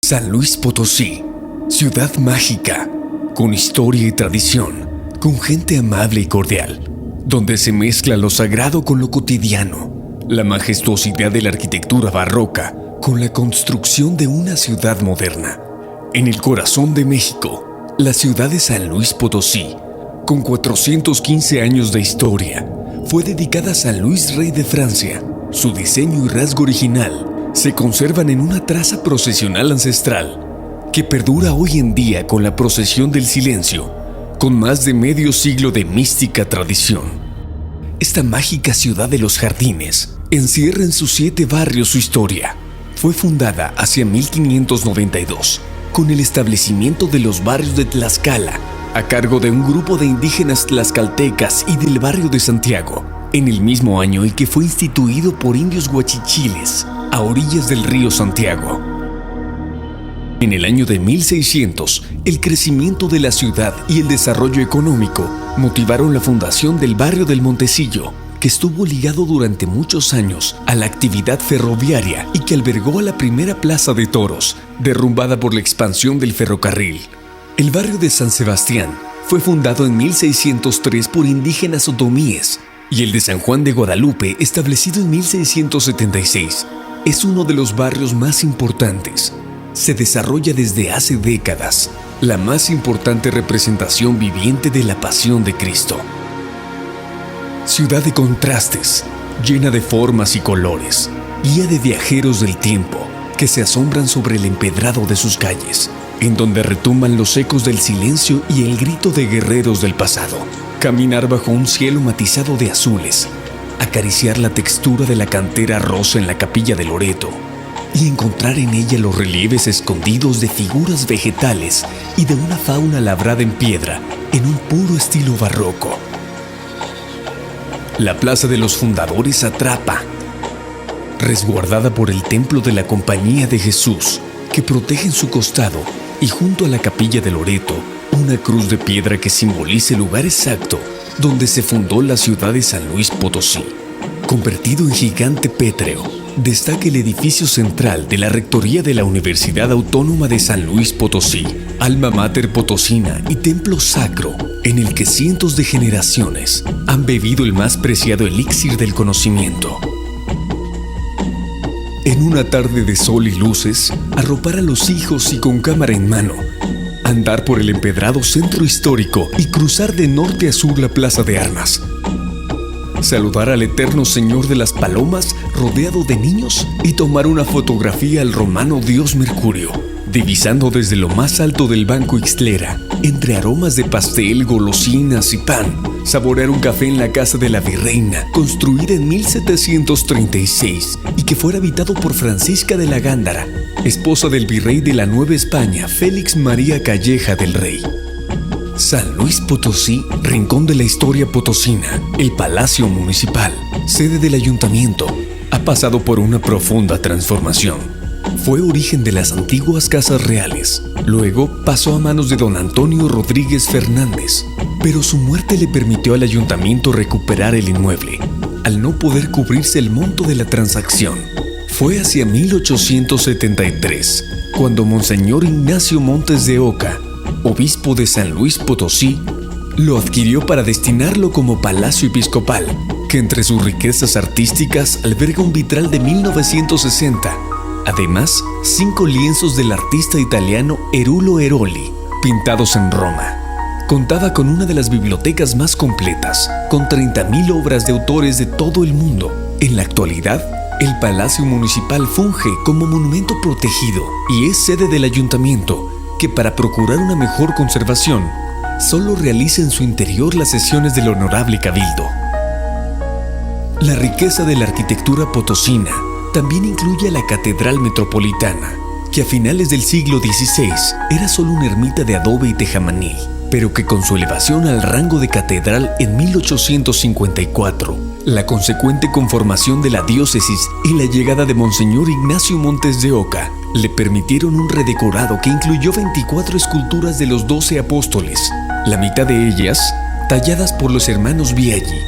San Luis Potosí, ciudad mágica, con historia y tradición, con gente amable y cordial, donde se mezcla lo sagrado con lo cotidiano, la majestuosidad de la arquitectura barroca con la construcción de una ciudad moderna. En el corazón de México, la ciudad de San Luis Potosí, con 415 años de historia, fue dedicada a San Luis, rey de Francia. Su diseño y rasgo original se conservan en una traza procesional ancestral que perdura hoy en día con la procesión del silencio, con más de medio siglo de mística tradición. Esta mágica ciudad de los jardines encierra en sus 7 barrios su historia. Fue fundada hacia 1592 con el establecimiento de los barrios de Tlaxcala, a cargo de un grupo de indígenas tlaxcaltecas y del barrio de Santiago, en el mismo año en que fue instituido por indios huachichiles, a orillas del río Santiago. En el año de 1600, el crecimiento de la ciudad y el desarrollo económico motivaron la fundación del barrio del Montecillo, que estuvo ligado durante muchos años a la actividad ferroviaria y que albergó a la primera plaza de toros, derrumbada por la expansión del ferrocarril. El barrio de San Sebastián fue fundado en 1603 por indígenas otomíes y el de San Juan de Guadalupe, establecido en 1676, es uno de los barrios más importantes. Se desarrolla desde hace décadas la más importante representación viviente de la Pasión de Cristo. Ciudad de contrastes, llena de formas y colores, guía de viajeros del tiempo que se asombran sobre el empedrado de sus calles, en donde retumban los ecos del silencio y el grito de guerreros del pasado. Caminar bajo un cielo matizado de azules, acariciar la textura de la cantera rosa en la capilla de Loreto y encontrar en ella los relieves escondidos de figuras vegetales y de una fauna labrada en piedra en un puro estilo barroco. La Plaza de los Fundadores atrapa, resguardada por el Templo de la Compañía de Jesús, que protege en su costado, y junto a la capilla de Loreto, una cruz de piedra que simboliza el lugar exacto donde se fundó la ciudad de San Luis Potosí. Convertido en gigante pétreo, destaca el edificio central de la Rectoría de la Universidad Autónoma de San Luis Potosí, alma mater potosina y templo sacro, en el que cientos de generaciones han bebido el más preciado elixir del conocimiento. En una tarde de sol y luces, arropar a los hijos y con cámara en mano, andar por el empedrado centro histórico y cruzar de norte a sur la plaza de armas. Saludar al eterno Señor de las Palomas rodeado de niños y tomar una fotografía al romano dios Mercurio, divisando desde lo más alto del Banco Ixtlera, entre aromas de pastel, golosinas y pan, saborear un café en la casa de la virreina, construida en 1736 y que fuera habitado por Francisca de la Gándara, esposa del virrey de la Nueva España, Félix María Calleja del Rey. San Luis Potosí, rincón de la historia potosina, el Palacio Municipal, sede del ayuntamiento, ha pasado por una profunda transformación. Fue origen de las antiguas casas reales, luego pasó a manos de don Antonio Rodríguez Fernández, pero su muerte le permitió al ayuntamiento recuperar el inmueble, al no poder cubrirse el monto de la transacción. Fue hacia 1873, cuando Monseñor Ignacio Montes de Oca, obispo de San Luis Potosí, lo adquirió para destinarlo como palacio episcopal, que entre sus riquezas artísticas alberga un vitral de 1960, además 5 lienzos del artista italiano Erulo Eroli, pintados en Roma. Contaba con una de las bibliotecas más completas, con 30.000 obras de autores de todo el mundo. En la actualidad, el Palacio Municipal funge como monumento protegido y es sede del ayuntamiento, que para procurar una mejor conservación, solo realiza en su interior las sesiones del Honorable Cabildo. La riqueza de la arquitectura potosina también incluye a la Catedral Metropolitana, que a finales del siglo XVI era solo una ermita de adobe y tejamanil, pero que con su elevación al rango de catedral en 1854, la consecuente conformación de la diócesis y la llegada de Monseñor Ignacio Montes de Oca le permitieron un redecorado que incluyó 24 esculturas de los 12 apóstoles, la mitad de ellas talladas por los hermanos Biaggi.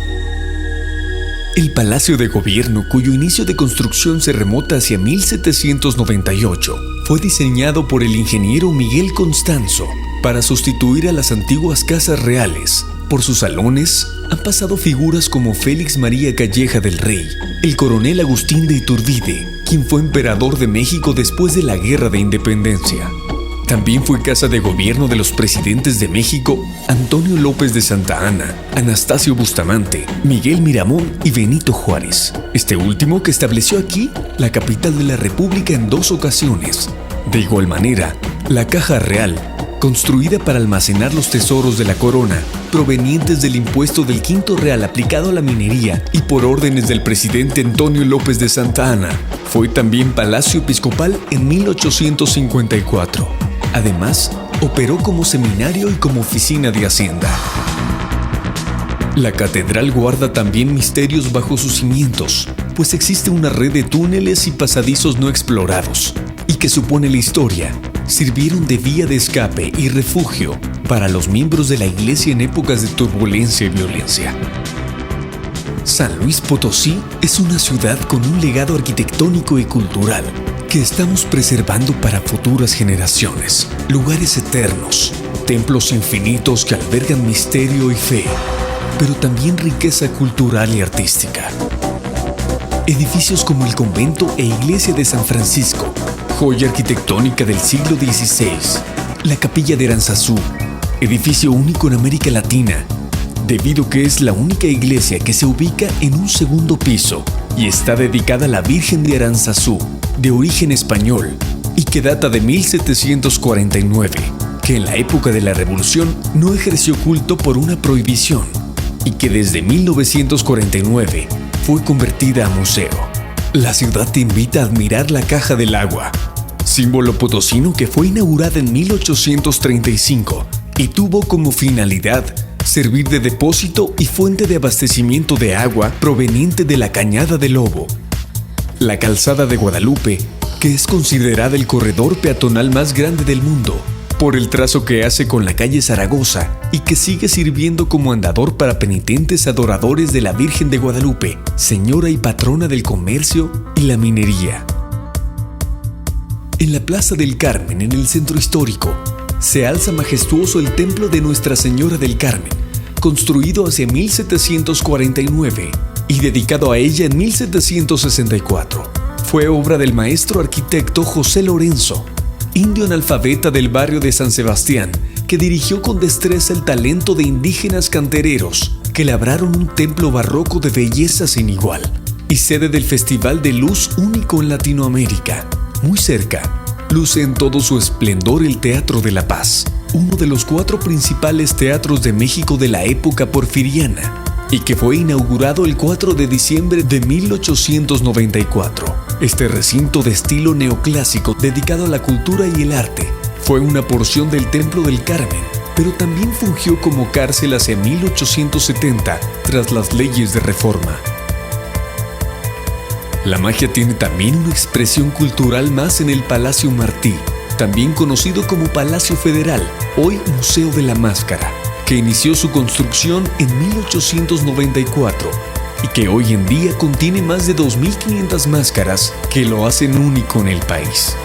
El Palacio de Gobierno, cuyo inicio de construcción se remota hacia 1798, fue diseñado por el ingeniero Miguel Constanzo para sustituir a las antiguas casas reales. Por sus salones han pasado figuras como Félix María Calleja del Rey, el coronel Agustín de Iturbide, quien fue emperador de México después de la Guerra de Independencia. También fue casa de gobierno de los presidentes de México Antonio López de Santa Anna, Anastasio Bustamante, Miguel Miramón y Benito Juárez. Este último que estableció aquí la capital de la República en 2 ocasiones. De igual manera, la Caja Real, construida para almacenar los tesoros de la corona, provenientes del impuesto del Quinto Real aplicado a la minería y por órdenes del presidente Antonio López de Santa Anna, fue también Palacio Episcopal en 1854. Además, operó como seminario y como oficina de Hacienda. La catedral guarda también misterios bajo sus cimientos, pues existe una red de túneles y pasadizos no explorados, y que supone la historia, sirvieron de vía de escape y refugio para los miembros de la iglesia en épocas de turbulencia y violencia. San Luis Potosí es una ciudad con un legado arquitectónico y cultural que estamos preservando para futuras generaciones. Lugares eternos, templos infinitos que albergan misterio y fe, pero también riqueza cultural y artística. Edificios como el convento e iglesia de San Francisco, joya arquitectónica del siglo XVI, la capilla de Aranzazú, edificio único en América Latina, debido que es la única iglesia que se ubica en un segundo piso y está dedicada a la Virgen de Aranzazú, de origen español, y que data de 1749, que en la época de la Revolución no ejerció culto por una prohibición, y que desde 1949 fue convertida a museo. La ciudad te invita a admirar la Caja del Agua, símbolo potosino que fue inaugurada en 1835 y tuvo como finalidad servir de depósito y fuente de abastecimiento de agua proveniente de la Cañada del Lobo. La Calzada de Guadalupe, que es considerada el corredor peatonal más grande del mundo, por el trazo que hace con la calle Zaragoza y que sigue sirviendo como andador para penitentes adoradores de la Virgen de Guadalupe, señora y patrona del comercio y la minería. En la Plaza del Carmen, en el centro histórico, se alza majestuoso el templo de Nuestra Señora del Carmen, construido hacia 1749 y dedicado a ella en 1764. Fue obra del maestro arquitecto José Lorenzo, indio analfabeta del barrio de San Sebastián, que dirigió con destreza el talento de indígenas cantereros que labraron un templo barroco de belleza sin igual y sede del Festival de Luz único en Latinoamérica. Muy cerca, luce en todo su esplendor el Teatro de la Paz, uno de los 4 principales teatros de México de la época porfiriana, y que fue inaugurado el 4 de diciembre de 1894. Este recinto de estilo neoclásico dedicado a la cultura y el arte fue una porción del Templo del Carmen, pero también fungió como cárcel hacia 1870 tras las leyes de reforma. La magia tiene también una expresión cultural más en el Palacio Martí, también conocido como Palacio Federal, hoy Museo de la Máscara, que inició su construcción en 1894 y que hoy en día contiene más de 2.500 máscaras que lo hacen único en el país.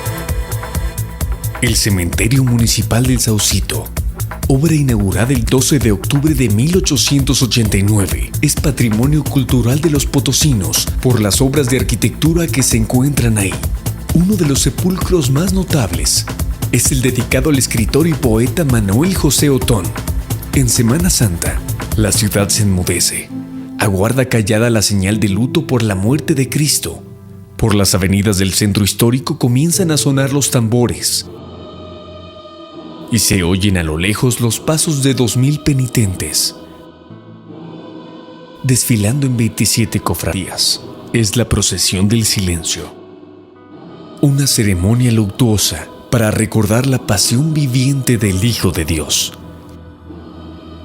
El Cementerio Municipal del Saucito, obra inaugurada el 12 de octubre de 1889, es patrimonio cultural de los potosinos por las obras de arquitectura que se encuentran ahí. Uno de los sepulcros más notables es el dedicado al escritor y poeta Manuel José Otón. En Semana Santa, la ciudad se enmudece. Aguarda callada la señal de luto por la muerte de Cristo. Por las avenidas del centro histórico comienzan a sonar los tambores y se oyen a lo lejos los pasos de 2,000 penitentes. Desfilando en 27 cofradías, es la procesión del silencio. Una ceremonia luctuosa para recordar la pasión viviente del Hijo de Dios.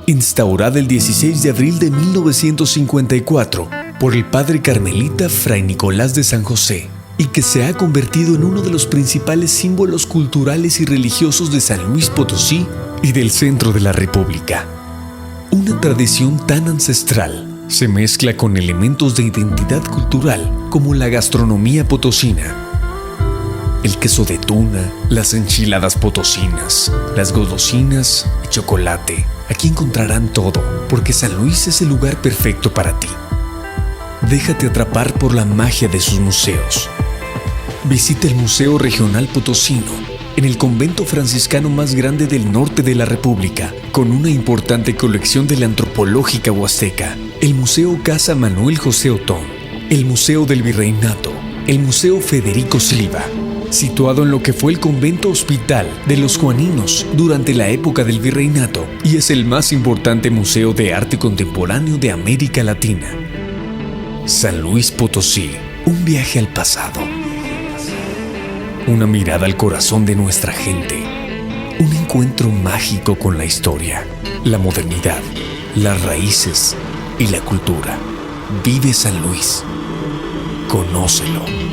Instaurada el 16 de abril de 1954 por el padre carmelita Fray Nicolás de San José, y que se ha convertido en uno de los principales símbolos culturales y religiosos de San Luis Potosí y del centro de la República. Una tradición tan ancestral se mezcla con elementos de identidad cultural como la gastronomía potosina. el queso de tuna, las enchiladas potosinas, las golosinas y chocolate. Aquí encontrarán todo, porque San Luis es el lugar perfecto para ti. Déjate atrapar por la magia de sus museos. Visita el Museo Regional Potosino, en el convento franciscano más grande del norte de la República, con una importante colección de la antropológica huasteca, el Museo Casa Manuel José Otón, el Museo del Virreinato, el Museo Federico Silva, situado en lo que fue el convento hospital de los Juaninos durante la época del Virreinato, y es el más importante museo de arte contemporáneo de América Latina. San Luis Potosí, un viaje al pasado. Una mirada al corazón de nuestra gente. Un encuentro mágico con la historia, la modernidad, las raíces y la cultura. Vive San Luis. Conócelo.